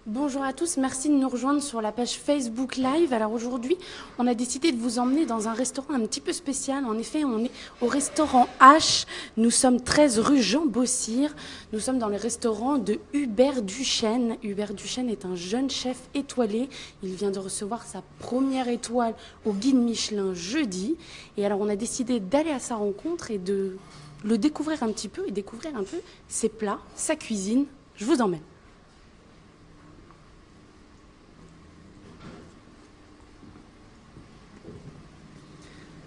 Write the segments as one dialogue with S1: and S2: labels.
S1: Bonjour à tous, merci de nous rejoindre sur la page Facebook Live. Alors aujourd'hui, on a décidé de vous emmener dans un restaurant un petit peu spécial. En effet, on est au restaurant H. Nous sommes 13 rue Jean Bossire. Nous sommes dans le restaurant de Hubert Duchesne. Hubert Duchesne est un jeune chef étoilé. Il vient de recevoir sa première étoile au guide Michelin jeudi. Et alors on a décidé d'aller à sa rencontre et de le découvrir un petit peu et découvrir un peu ses plats, sa cuisine. Je vous emmène.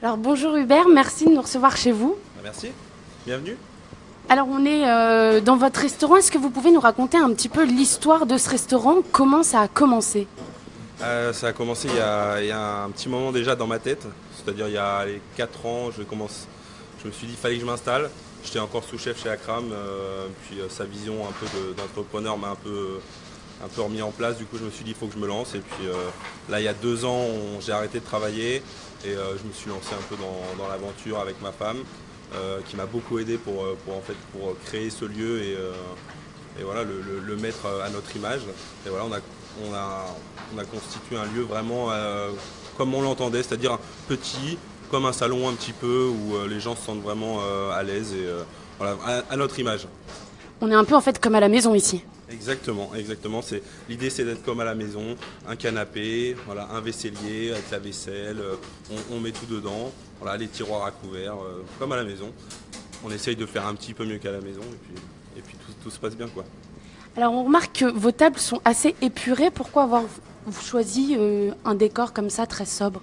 S1: Alors bonjour Hubert, merci de nous recevoir chez vous.
S2: Merci, bienvenue.
S1: Alors on est dans votre restaurant, est-ce que vous pouvez nous raconter un petit peu l'histoire de ce restaurant, comment ça a commencé?
S2: Ça a commencé il y a un petit moment déjà dans ma tête, c'est-à-dire il y a les 4 ans, je me suis dit qu'il fallait que je m'installe. J'étais encore sous-chef chez Akram, puis sa vision un peu d'entrepreneur m'a un peu remis en place. Du coup je me suis dit il faut que je me lance. Et puis là il y a 2 ans j'ai arrêté de travailler et je me suis lancé un peu dans l'aventure avec ma femme qui m'a beaucoup aidé pour créer ce lieu et voilà, le mettre à notre image. Et voilà, on a constitué un lieu vraiment comme on l'entendait, c'est-à-dire petit, comme un salon un petit peu où les gens se sentent vraiment à l'aise et voilà, à notre image.
S1: On est un peu en fait comme à la maison ici.
S2: Exactement, exactement. L'idée c'est d'être comme à la maison, un canapé, voilà, un vaisselier avec la vaisselle, on met tout dedans, voilà, les tiroirs à couverts, comme à la maison. On essaye de faire un petit peu mieux qu'à la maison et puis tout se passe bien quoi.
S1: Alors on remarque que vos tables sont assez épurées, pourquoi avoir choisi un décor comme ça très sobre?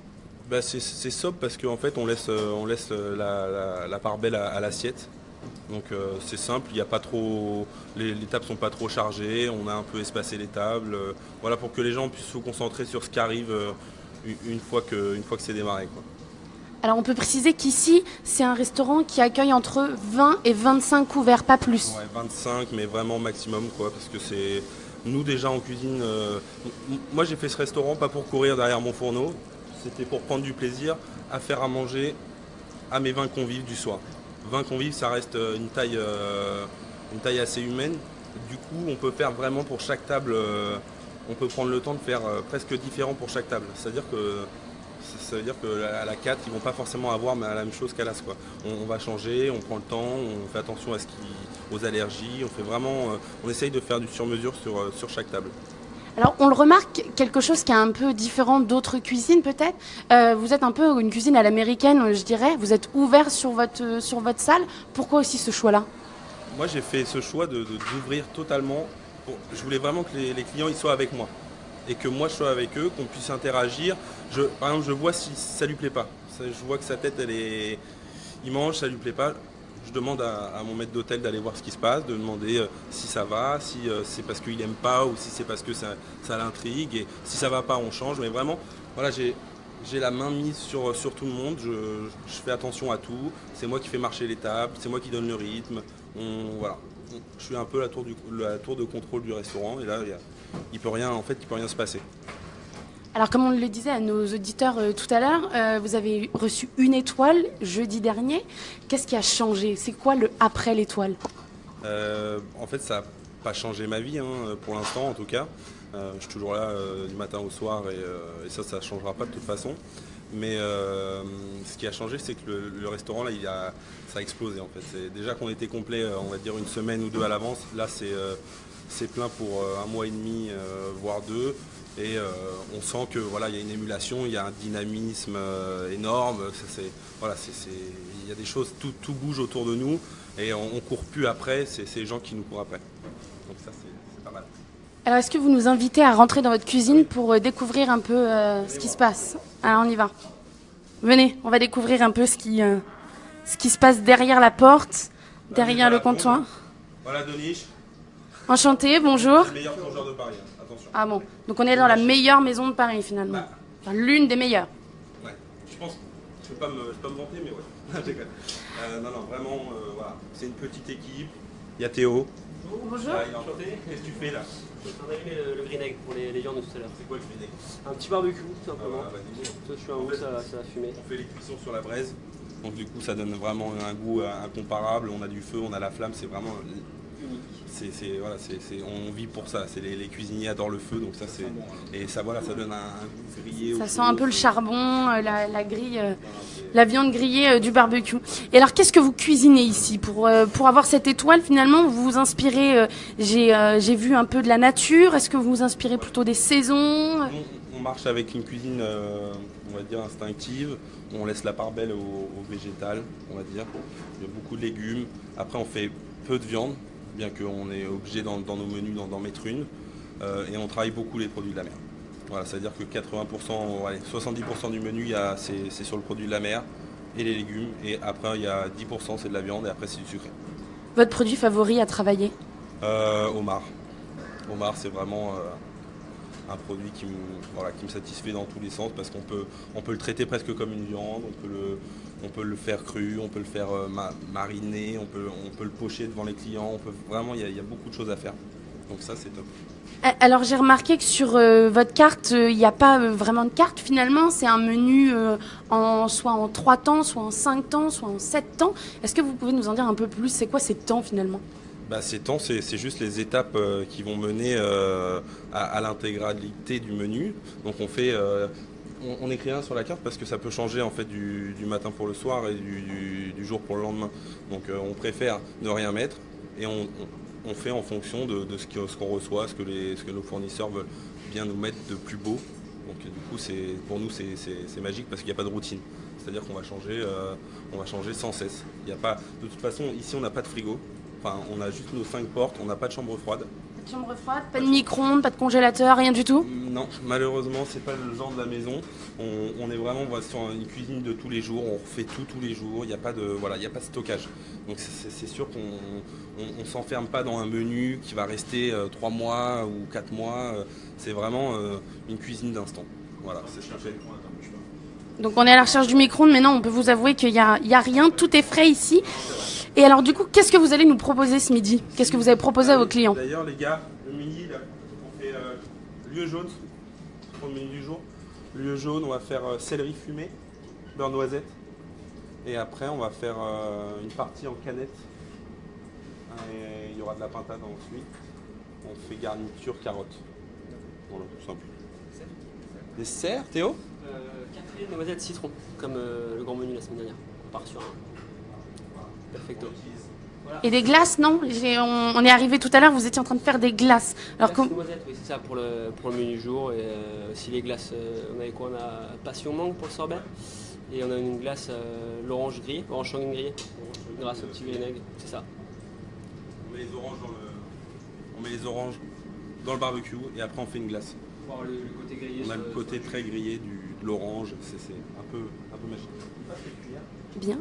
S2: Bah, c'est sobre parce qu'en fait on laisse la part belle à l'assiette. Donc c'est simple, il y a pas trop, les tables sont pas trop chargées, on a un peu espacé les tables, voilà pour que les gens puissent se concentrer sur ce qui arrive une fois que c'est démarré quoi.
S1: Alors on peut préciser qu'ici c'est un restaurant qui accueille entre 20 et 25 couverts, pas plus.
S2: Ouais, 25 mais vraiment maximum quoi, parce que c'est nous déjà en cuisine. Moi j'ai fait ce restaurant pas pour courir derrière mon fourneau, c'était pour prendre du plaisir à faire à manger à mes 20 convives du soir. 20 convives, ça reste une taille assez humaine. Du coup, on peut faire vraiment pour chaque table, on peut prendre le temps de faire presque différent pour chaque table. Ça veut dire qu'à la 4, ils vont pas forcément avoir la même chose qu'à l'As. On va changer, on prend le temps, on fait attention aux allergies, on fait vraiment, on essaye de faire du sur-mesure sur chaque table.
S1: Alors on le remarque, quelque chose qui est un peu différent d'autres cuisines peut-être. Vous êtes un peu une cuisine à l'américaine, je dirais. Vous êtes ouvert sur votre salle. Pourquoi aussi ce choix-là?
S2: Moi, j'ai fait ce choix d'ouvrir totalement. Je voulais vraiment que les clients ils soient avec moi et que moi je sois avec eux, qu'on puisse interagir. Par exemple, je vois si ça lui plaît pas. Je vois que sa tête, il mange, ça lui plaît pas. Je demande à mon maître d'hôtel d'aller voir ce qui se passe, de demander si ça va, si c'est parce qu'il aime pas ou si c'est parce que ça l'intrigue. Et si ça va pas, on change. Mais vraiment, voilà, j'ai la main mise sur tout le monde. Je fais attention à tout. C'est moi qui fais marcher les tables, c'est moi qui donne le rythme. Voilà. Je suis un peu la tour de contrôle du restaurant et là, il peut rien se passer.
S1: Alors comme on le disait à nos auditeurs tout à l'heure, vous avez reçu une étoile jeudi dernier. Qu'est-ce qui a changé? C'est quoi le après l'étoile?
S2: En fait, ça n'a pas changé ma vie, hein, pour l'instant en tout cas. Je suis toujours là du matin au soir et ça ne changera pas de toute façon. Mais ce qui a changé, c'est que le restaurant, là, ça a explosé en fait. Déjà qu'on était complet, on va dire une semaine ou deux à l'avance. Là, c'est plein pour un mois et demi, voire deux. Et on sent que voilà, il y a une émulation, il y a un dynamisme énorme. Voilà, il y a des choses, tout bouge autour de nous et on court plus après. C'est les gens qui nous courent après. Donc ça, c'est pas mal.
S1: Alors est-ce que vous nous invitez à rentrer dans votre cuisine pour découvrir un peu ce qui se passe? Alors on y va. Venez, on va découvrir un peu ce qui se passe derrière la porte, derrière le comptoir.
S2: Voilà Denis.
S1: Enchanté, bonjour.
S2: C'est le meilleur plongeur de Paris, hein. Attention.
S1: Ah bon, donc on est dans la meilleure maison de Paris finalement. Enfin, l'une des meilleures.
S2: Ouais, je pense. Je peux pas me vanter, mais ouais. Je déconne. Non, vraiment, voilà. C'est une petite équipe. Il y a Théo.
S1: Bonjour.
S2: Il est enchanté. Qu'est-ce que tu fais là?
S3: Je suis en train d'allumer le green egg pour les viandes de tout à l'heure.
S2: C'est quoi le green egg?
S3: Un petit barbecue, tout simplement.
S2: Ah, vas-y.
S3: Toi, je suis un goût, ça va fumer.
S2: On fait les cuissons sur la braise. Donc du coup, ça donne vraiment un goût incomparable. On a du feu, on a la flamme. C'est vraiment On vit pour ça. Les cuisiniers adorent le feu, donc ça et ça voilà, ça donne un goût grillé.
S1: Ça sent un peu le charbon, la grille, la viande grillée du barbecue. Et alors, qu'est-ce que vous cuisinez ici pour avoir cette étoile? Finalement, vous vous inspirez. J'ai vu un peu de la nature. Est-ce que vous vous inspirez plutôt des saisons?
S2: On marche avec une cuisine, on va dire instinctive. On laisse la part belle au végétal, on va dire. Il y a beaucoup de légumes. Après, on fait peu de viande, bien qu'on est obligé dans nos menus d'en mettre une. Et on travaille beaucoup les produits de la mer. Voilà, c'est-à-dire que 80%, allez, 70% du menu, c'est sur le produit de la mer et les légumes. Et après, il y a 10%, c'est de la viande et après, c'est du sucré.
S1: Votre produit favori à travailler?
S2: Homard. Homard, c'est vraiment un produit qui me satisfait dans tous les sens parce qu'on peut le traiter presque comme une viande, on peut le faire cru, on peut le faire mariner, on peut le pocher devant les clients, vraiment il y a beaucoup de choses à faire. Donc ça c'est top.
S1: Alors j'ai remarqué que sur votre carte, il n'y a pas vraiment de carte finalement, c'est un menu soit en 3 temps, soit en 5 temps, soit en 7 temps. Est-ce que vous pouvez nous en dire un peu plus? C'est quoi ces temps finalement?
S2: Ces temps, c'est juste les étapes qui vont mener à l'intégralité du menu. Donc on écrit rien sur la carte parce que ça peut changer en fait du matin pour le soir et du jour pour le lendemain. Donc on préfère ne rien mettre et on fait en fonction de ce qu'on reçoit, ce que nos fournisseurs veulent bien nous mettre de plus beau. Donc du coup pour nous c'est magique parce qu'il n'y a pas de routine. C'est-à-dire qu'on va changer sans cesse. Il y a pas, de toute façon ici on n'a pas de frigo. Enfin, on a juste nos 5 portes, on n'a pas de chambre froide.
S1: Pas de chambre froide, pas de micro-ondes, pas de congélateur, rien du tout?
S2: Non, malheureusement, c'est pas le genre de la maison. On est vraiment sur une cuisine de tous les jours, on refait tout tous les jours, il n'y a pas de stockage. Donc c'est sûr qu'on ne s'enferme pas dans un menu qui va rester 3 mois ou 4 mois. C'est vraiment une cuisine d'instant. Voilà, c'est ce qu'on fait.
S1: Donc on est à la recherche du micro-ondes, mais non, on peut vous avouer qu'il y a rien, tout est frais ici. Et alors du coup, qu'est-ce que vous allez nous proposer ce midi? Qu'est-ce que vous avez proposé à vos clients?
S2: D'ailleurs les gars, le midi, là, on fait lieu jaune pour le menu du jour. Lieu jaune, on va faire céleri fumé, beurre noisette. Et après, on va faire une partie en canette. Et il y aura de la pintade ensuite. On fait garniture carotte. Voilà, tout simple. Des cerfs, Théo?
S3: Café, noisette, citron, comme le grand menu la semaine dernière. On part sur un perfecto. Voilà.
S1: Et des glaces, non? On est arrivé tout à l'heure, vous étiez en train de faire des glaces. Alors
S3: Noisette, oui, c'est ça pour le menu du jour. Et aussi les glaces, on avait quoi? On a passion mangue pour le sorbet. Et on a une glace, l'orange grillée, orange sanguine grillée, grâce au petit vinaigre, c'est ça.
S2: On met les oranges dans le barbecue et après on fait une glace.
S3: Pour le côté grillé.
S2: On a le côté très grillé de l'orange, c'est un peu magique.
S1: Bien.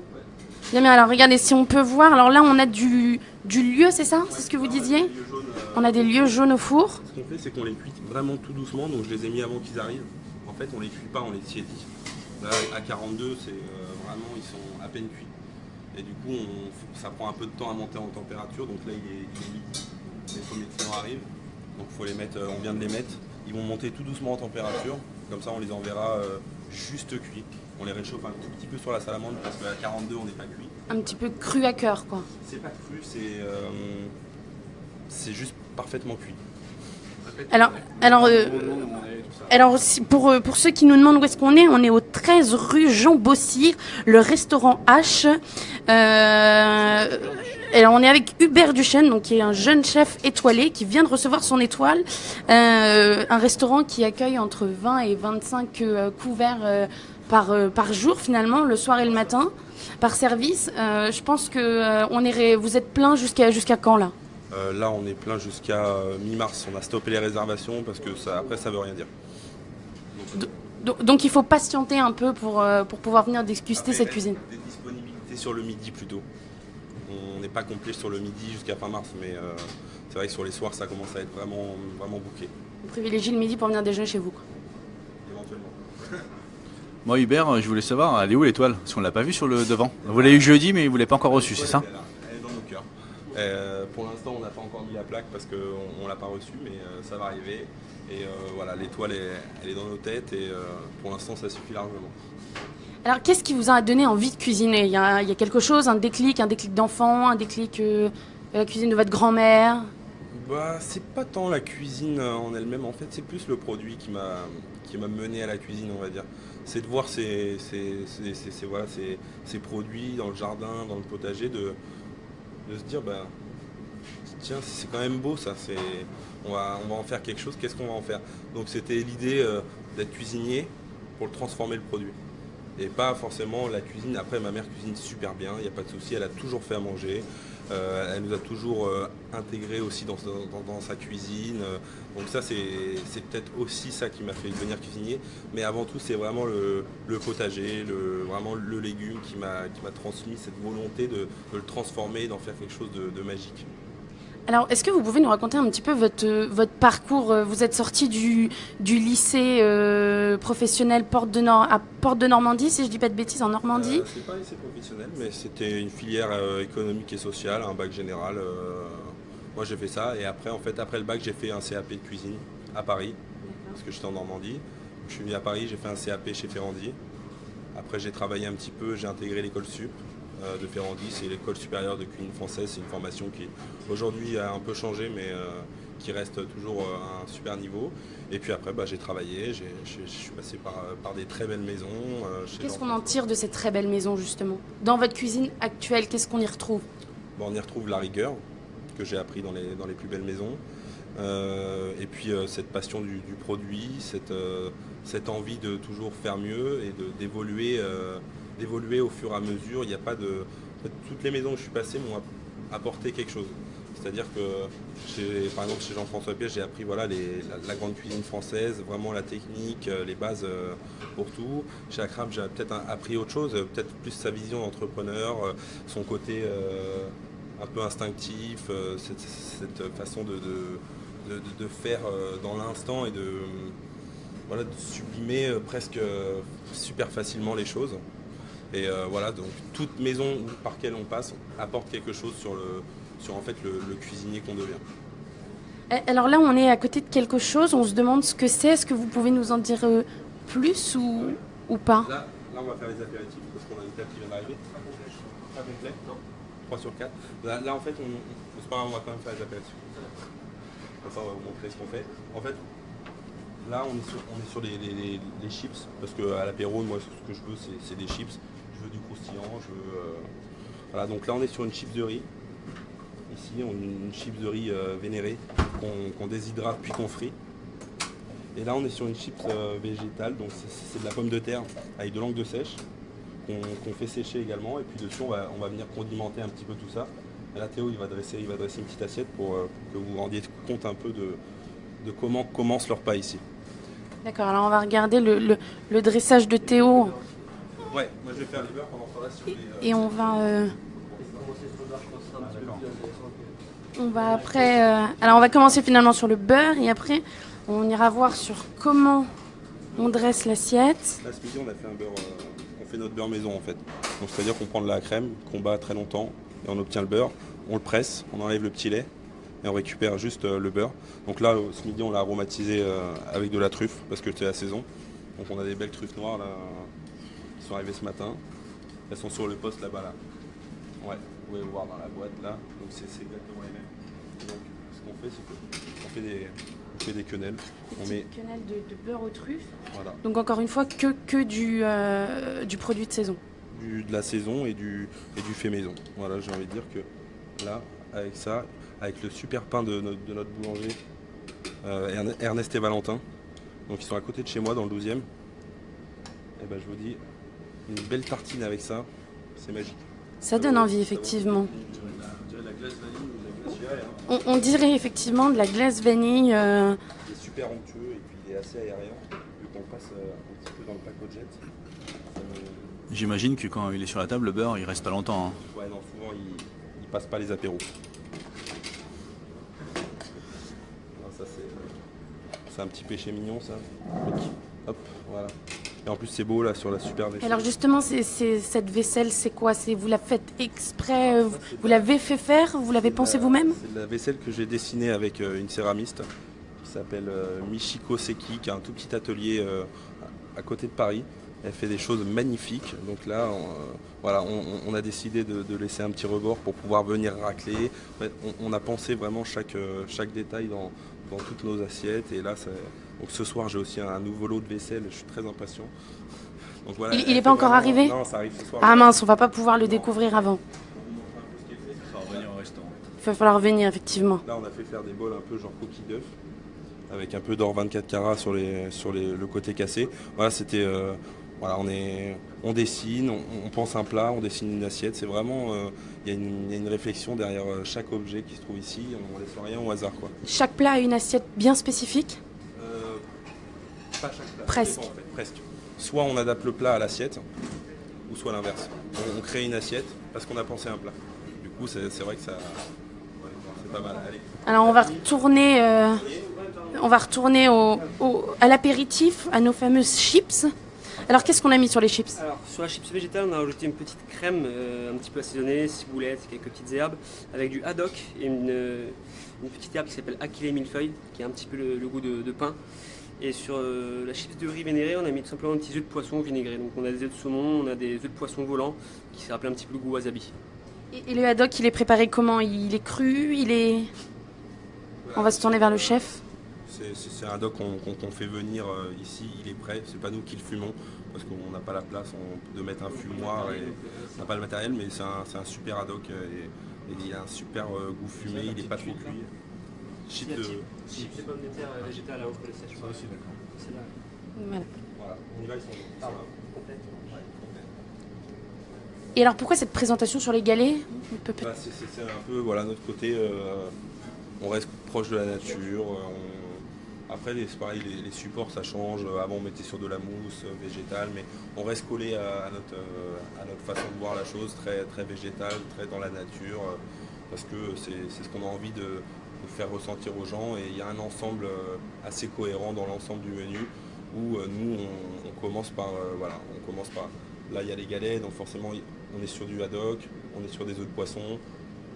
S1: Bien, alors regardez, si on peut voir, alors là on a du lieu, c'est ça? C'est ce que vous disiez? On a des lieux jaunes au four.
S2: Ce qu'on fait, c'est qu'on les cuit vraiment tout doucement, donc je les ai mis avant qu'ils arrivent. En fait, on les cuit pas, on les tiédit. Là, à 42, c'est vraiment, ils sont à peine cuits. Et du coup, ça prend un peu de temps à monter en température, donc là il est midi. Les premiers clients arrivent, donc faut les mettre, on vient de les mettre. Ils vont monter tout doucement en température, comme ça on les enverra juste cuits. On les réchauffe un tout petit peu sur la salamandre parce qu'à 42 on n'est pas cuit.
S1: Un petit peu cru à cœur, quoi.
S2: C'est pas cru, c'est juste parfaitement cuit.
S1: Alors pour ceux qui nous demandent où est-ce qu'on est, on est au 13 rue Jean Bossire, le restaurant H. Alors on est avec Hubert Duchesne, donc qui est un jeune chef étoilé qui vient de recevoir son étoile. Un restaurant qui accueille entre 20 et 25 couverts par jour finalement, le soir et le matin, par service. Je pense que vous êtes plein jusqu'à quand là?
S2: Là, on est plein jusqu'à mi-mars. On a stoppé les réservations parce que après, ça veut rien dire.
S1: Donc il faut patienter un peu pour pouvoir venir déguster cette cuisine.
S2: Des disponibilités sur le midi plutôt. On n'est pas complet sur le midi jusqu'à fin mars, mais c'est vrai que sur les soirs, ça commence à être vraiment, vraiment bouqué.
S1: Vous privilégiez le midi pour venir déjeuner chez vous, quoi.
S2: Éventuellement.
S4: Moi Hubert, je voulais savoir, elle est où l'étoile? Parce qu'on ne l'a pas vue sur le devant. Vous l'avez eu jeudi, mais vous ne l'avez pas encore reçue, c'est ça?
S2: Elle est dans nos cœurs. Pour l'instant, on n'a pas encore mis la plaque parce qu'on ne l'a pas reçue, mais ça va arriver. Et voilà, l'étoile, elle est dans nos têtes et pour l'instant, ça suffit largement.
S1: Alors, qu'est-ce qui vous a donné envie de cuisiner? Il y a quelque chose, un déclic d'enfant, un déclic de la cuisine de votre grand-mère?
S2: Bah, c'est pas tant la cuisine en elle-même, en fait, c'est plus le produit qui m'a mené à la cuisine, on va dire. C'est de voir voilà, ces produits dans le jardin, dans le potager, de se dire, bah, tiens, c'est quand même beau ça, on va en faire quelque chose, qu'est-ce qu'on va en faire? Donc c'était l'idée d'être cuisinier pour le transformer le produit. Et pas forcément la cuisine. Après, ma mère cuisine super bien, il n'y a pas de souci, elle a toujours fait à manger. Elle nous a toujours intégrés aussi dans sa cuisine. Donc ça, c'est peut-être aussi ça qui m'a fait devenir cuisinier. Mais avant tout, c'est vraiment le potager, vraiment le légume qui m'a transmis cette volonté de le transformer, d'en faire quelque chose de magique.
S1: Alors, est-ce que vous pouvez nous raconter un petit peu votre parcours? Vous êtes sorti du lycée professionnel à Porte de Normandie, si je dis pas de bêtises, en Normandie.
S2: C'est pas un lycée professionnel, mais c'était une filière économique et sociale, un bac général. Moi, j'ai fait ça. Et après, en fait, après le bac, j'ai fait un CAP de cuisine à Paris, parce que j'étais en Normandie. Je suis venu à Paris, j'ai fait un CAP chez Ferrandi. Après, j'ai travaillé un petit peu, j'ai intégré l'école sup de Ferrandi. C'est l'école supérieure de cuisine française. C'est une formation qui, aujourd'hui, a un peu changé, mais qui reste toujours à un super niveau. Et puis après, j'ai travaillé, je suis passé par des très belles maisons.
S1: Qu'est-ce qu'on en tire de ces très belles maisons, justement? Dans votre cuisine actuelle, qu'est-ce qu'on y retrouve?
S2: On y retrouve la rigueur que j'ai appris dans les plus belles maisons. Et puis cette passion du produit, cette envie de toujours faire mieux et d'évoluer au fur et à mesure. Il n'y a pas de... En fait, toutes les maisons où je suis passé m'ont apporté quelque chose. C'est-à-dire que, par exemple, chez Jean-François Piège, j'ai appris voilà, la grande cuisine française, vraiment la technique, les bases pour tout. Chez Akram, j'ai peut-être appris autre chose, peut-être plus sa vision d'entrepreneur, son côté un peu instinctif, cette façon de faire dans l'instant et voilà, de sublimer presque super facilement les choses. Et voilà, donc toute maison par laquelle on passe apporte quelque chose sur en fait le cuisinier qu'on devient.
S1: Alors là, on est à côté de quelque chose, on se demande ce que c'est. Est-ce que vous pouvez nous en dire plus ou pas?
S2: Là, on va faire les apéritifs parce qu'on a une table qui vient d'arriver. Pas complet, non. 3 sur 4. Là en fait, c'est pas grave, on va quand même faire les apéritifs. Comme ça, on va vous montrer ce qu'on fait. En fait, là, on est sur les chips parce qu'à l'apéro, moi, ce que je veux, c'est des chips. Je veux du croustillant, Voilà, donc là, on est sur une chips de riz. Ici, on a une chips de riz vénérée qu'on déshydrate puis qu'on frit. Et là, on est sur une chips végétale, donc c'est de la pomme de terre avec de l'angle de sèche qu'on fait sécher également. Et puis dessus, on va venir condimenter un petit peu tout ça. Et là, Théo, il va dresser une petite assiette pour que vous vous rendiez compte un peu de comment commence leur repas ici.
S1: D'accord, alors on va regarder le dressage de Théo.
S2: Ouais, moi je vais faire les beurres pendant ce temps-là sur les...
S1: Et on va après... alors on va commencer finalement sur le beurre et après on ira voir sur comment on dresse l'assiette.
S2: Là ce midi on a fait un beurre, on fait notre beurre maison en fait. Donc c'est-à-dire qu'on prend de la crème, qu'on bat très longtemps et on obtient le beurre, on le presse, on enlève le petit lait et on récupère juste le beurre. Donc là ce midi on l'a aromatisé avec de la truffe parce que c'est la saison. Donc on a des belles truffes noires là qui sont arrivées ce matin. Elles sont sur le poste là-bas là. Ouais, vous pouvez voir dans la boîte là. Donc c'est exactement les mêmes. Et donc ce qu'on fait c'est qu'on fait des quenelles.
S1: On met quenelles de beurre aux truffes.
S2: Voilà.
S1: Donc encore une fois que du produit de saison.
S2: De la saison et du fait maison. Voilà, j'ai envie de dire que là, avec ça, avec le super pain de notre boulanger, Ernest et Valentin, donc ils sont à côté de chez moi dans le 12e, et ben je vous dis, une belle tartine avec ça, c'est magique.
S1: Ça donne envie, effectivement.
S2: On dirait de la glace vanille ou de la glace aérienne.
S1: On dirait effectivement de la glace vanille.
S2: Il est super onctueux et puis il est assez aérien, vu qu'on passe un petit peu dans le pack au jet.
S4: J'imagine que quand il est sur la table, le beurre, il reste pas longtemps. Hein.
S2: Ouais, non, souvent il passe pas les apéros. Non, ça c'est un petit péché mignon ça. Hop, voilà. Et en plus c'est beau là sur la super vaisselle.
S1: Alors justement, cette vaisselle, c'est quoi? Vous la faites exprès, vous l'avez fait faire, vous l'avez pensé vous-même?
S2: C'est de la vaisselle que j'ai dessinée avec une céramiste qui s'appelle Michiko Seki, qui a un tout petit atelier à côté de Paris. Elle fait des choses magnifiques. Donc là, voilà, on a décidé de laisser un petit rebord pour pouvoir venir racler. On a pensé vraiment chaque détail dans toutes nos assiettes. Et là, donc ce soir, j'ai aussi un nouveau lot de vaisselle. Je suis très impatient. Donc voilà,
S1: Il n'est pas encore arrivé?
S2: Non, ça arrive ce soir.
S1: Ah mince, on va pas pouvoir le découvrir avant.
S4: Ça va revenir au restaurant.
S1: Il va falloir venir, effectivement.
S2: Là, on a fait faire des bols un peu genre coquille d'œuf, avec un peu d'or 24 carats sur le côté cassé. Voilà, c'était, voilà, on dessine, on pense un plat, on dessine une assiette. C'est vraiment, il y a une réflexion derrière chaque objet qui se trouve ici. On ne laisse rien au hasard, quoi.
S1: Chaque plat a une assiette bien spécifique?
S2: Pas chaque plat.
S1: Presque.
S2: Ça dépend, en fait, presque. Soit on adapte le plat à l'assiette, ou soit l'inverse. On crée une assiette parce qu'on a pensé un plat. Du coup, c'est vrai que ça, ouais, c'est pas mal. Allez.
S1: Alors on va retourner à l'apéritif, à nos fameuses chips. Alors qu'est-ce qu'on a mis sur les chips?
S3: Alors, sur la chips végétale, on a rajouté une petite crème un petit peu assaisonnée, ciboulette, quelques petites herbes, avec du haddock et une petite herbe qui s'appelle Aquilée millefeuille, qui a un petit peu le goût de pain. Et sur la chips de riz vénérée, on a mis tout simplement des petits œufs de poisson vinaigrés. Donc on a des œufs de saumon, on a des œufs de poisson volants, qui se rappellent un petit peu le goût wasabi.
S1: Et le haddock, il est préparé comment? Il est cru? On va se tourner vers le chef.
S2: C'est un haddock qu'on fait venir ici, il est prêt, c'est pas nous qui le fumons parce qu'on n'a pas la place de mettre un fumoir et on n'a pas le matériel, mais c'est un super haddock et il a un super goût fumé, il n'est pas trop cuit.
S3: Chips de pommes de terre végétales à eau sèche.
S4: Ça aussi, d'accord.
S3: Celle-là.
S1: Voilà.
S2: Voilà, on y va, ils sont
S3: Complète.
S1: Et alors pourquoi cette présentation sur les galets?
S2: Bah, c'est un peu voilà, notre côté, on reste proche de la nature. Après, c'est pareil, les supports ça change. Avant, on mettait sur de la mousse végétale, mais on reste collé à notre façon de voir la chose, très, très végétale, très dans la nature, parce que c'est ce qu'on a envie de faire ressentir aux gens. Et il y a un ensemble assez cohérent dans l'ensemble du menu où nous, on commence par, voilà, on commence par. Là, il y a les galets, donc forcément, on est sur du haddock, on est sur des œufs de poisson,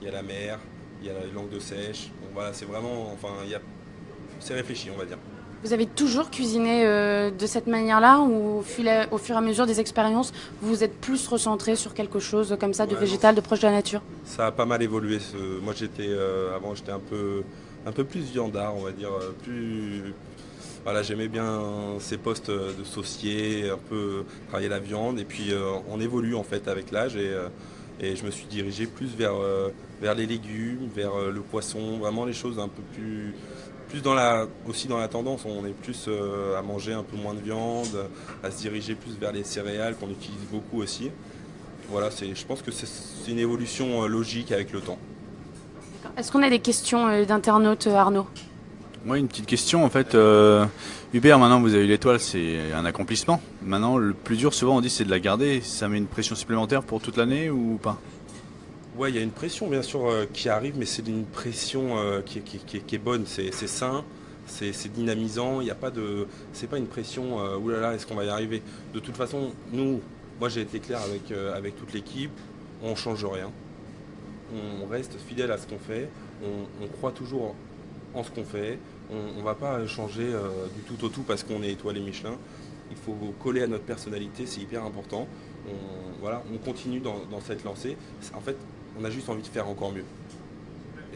S2: il y a la mer, il y a la langue de sèche. Donc voilà, c'est vraiment, enfin, c'est réfléchi, on va dire.
S1: Vous avez toujours cuisiné de cette manière-là ou au fur et à mesure des expériences, vous vous êtes plus recentré sur quelque chose comme ça, de végétal, de proche de la nature?
S2: Ça a pas mal évolué. Moi, avant, j'étais un peu plus viandard, on va dire, plus. Voilà, j'aimais bien ces postes de saucier, un peu travailler la viande. Et puis on évolue en fait avec l'âge et je me suis dirigé plus vers les légumes, vers le poisson, vraiment les choses un peu plus aussi dans la tendance. On est plus à manger un peu moins de viande, à se diriger plus vers les céréales qu'on utilise beaucoup aussi. Voilà, je pense que c'est une évolution logique avec le temps.
S1: Est-ce qu'on a des questions d'internautes, Arnaud?
S4: Moi, une petite question en fait. Hubert, maintenant vous avez eu l'étoile, c'est un accomplissement. Maintenant, le plus dur, souvent on dit, c'est de la garder. Ça met une pression supplémentaire pour toute l'année ou pas?
S2: Ouais, il y a une pression bien sûr qui arrive, mais c'est une pression qui est bonne, c'est sain, c'est dynamisant. Il y a pas de, c'est pas une pression. Oulala, est-ce qu'on va y arriver? De toute façon, moi j'ai été clair avec toute l'équipe, on change rien, on reste fidèle à ce qu'on fait, on croit toujours en ce qu'on fait. On ne va pas changer du tout au tout parce qu'on est étoilé Michelin. Il faut coller à notre personnalité, c'est hyper important. Voilà, on continue dans cette lancée. En fait, on a juste envie de faire encore mieux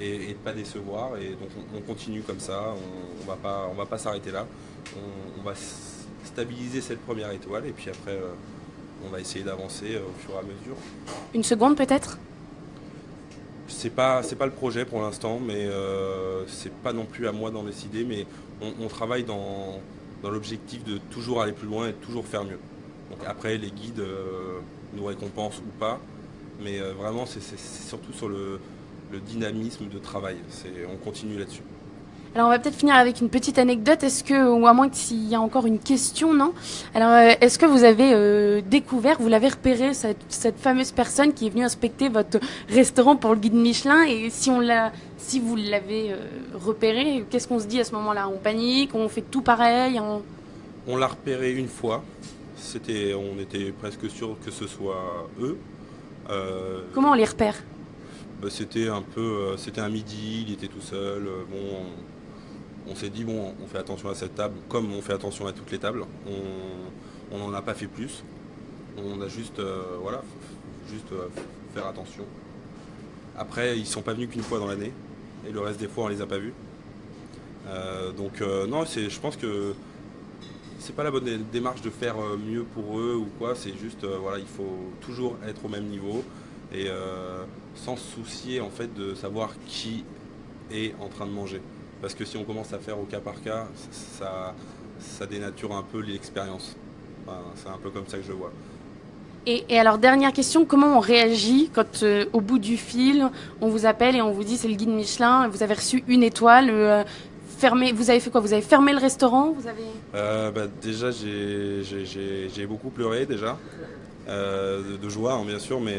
S2: et de ne pas décevoir. Et donc on continue comme ça, on va pas s'arrêter là. On va stabiliser cette première étoile et puis après on va essayer d'avancer au fur et à mesure.
S1: Une seconde peut-être?
S2: C'est pas le projet pour l'instant, mais c'est pas non plus à moi d'en décider, mais on travaille dans l'objectif de toujours aller plus loin et de toujours faire mieux. Donc après, les guides nous récompensent ou pas, mais vraiment c'est surtout sur le dynamisme de travail. On continue là-dessus.
S1: Alors on va peut-être finir avec une petite anecdote. Ou à moins qu'il y a encore une question, non? Alors est-ce que vous avez découvert, vous l'avez repéré, cette fameuse personne qui est venue inspecter votre restaurant pour le guide Michelin? Et si vous l'avez repéré, qu'est-ce qu'on se dit à ce moment-là? On panique, on fait tout pareil?
S2: On l'a repéré une fois. On était presque sûr que ce soit eux.
S1: Comment on les repère?
S2: C'était un midi, il était tout seul. On s'est dit, bon, on fait attention à cette table, comme on fait attention à toutes les tables. On n'en a pas fait plus. On a juste, faire attention. Après, ils sont pas venus qu'une fois dans l'année. Et le reste des fois, on les a pas vus. Non, je pense que c'est pas la bonne démarche de faire mieux pour eux ou quoi. C'est juste, il faut toujours être au même niveau et sans se soucier en fait de savoir qui est en train de manger. Parce que si on commence à faire au cas par cas, ça dénature un peu l'expérience. Enfin, c'est un peu comme ça que je le vois.
S1: Et alors, dernière question, comment on réagit quand au bout du fil, on vous appelle et on vous dit c'est le guide Michelin, vous avez reçu une étoile, vous avez fait quoi? Vous avez fermé le restaurant?
S2: Déjà, j'ai beaucoup pleuré déjà, de joie bien sûr, mais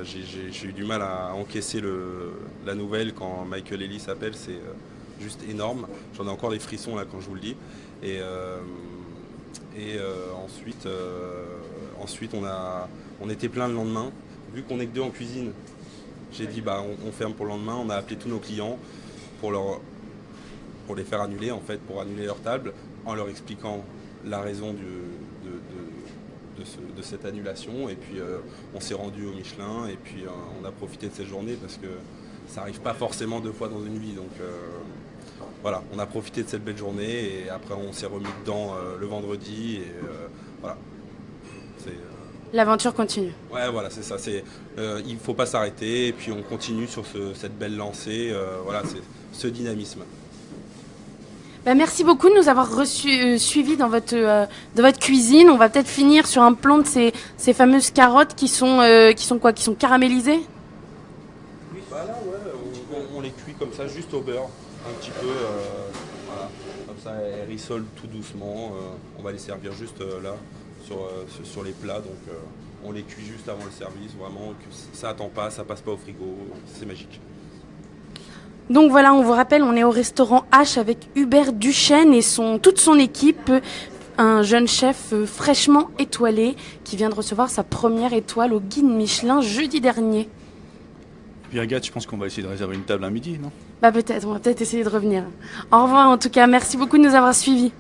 S2: j'ai eu du mal à encaisser la nouvelle quand Michael Ellis s'appelle, c'est juste énorme. J'en ai encore des frissons là quand je vous le dis. Ensuite, on était plein le lendemain. Vu qu'on est que deux en cuisine, j'ai dit on ferme pour le lendemain. On a appelé tous nos clients pour les faire annuler en fait, pour annuler leur table, en leur expliquant la raison de cette annulation. Et puis on s'est rendu au Michelin et puis on a profité de cette journée parce que ça n'arrive pas forcément 2 fois dans une vie. Donc voilà, on a profité de cette belle journée et après on s'est remis dedans le vendredi et voilà.
S1: L'aventure continue.
S2: Ouais, voilà, c'est ça. Il ne faut pas s'arrêter et puis on continue sur cette belle lancée. C'est ce dynamisme.
S1: Merci beaucoup de nous avoir suivis dans votre cuisine. On va peut-être finir sur un plan de ces fameuses carottes qui sont quoi? Qui sont caramélisées?
S2: Oui, on les cuit comme ça, juste au beurre, un petit peu. Comme ça, elles rissolent tout doucement. On va les servir juste là. Sur les plats, donc on les cuit juste avant le service, vraiment, que ça attend pas, ça passe pas au frigo, c'est magique.
S1: Donc voilà, on vous rappelle, on est au restaurant H avec Hubert Duchesne et toute son équipe, un jeune chef fraîchement étoilé qui vient de recevoir sa première étoile au guide Michelin jeudi dernier.
S4: Puis Agathe, je pense qu'on va essayer de réserver une table à midi, non?
S1: Peut-être, on va peut-être essayer de revenir. Au revoir en tout cas, merci beaucoup de nous avoir suivis.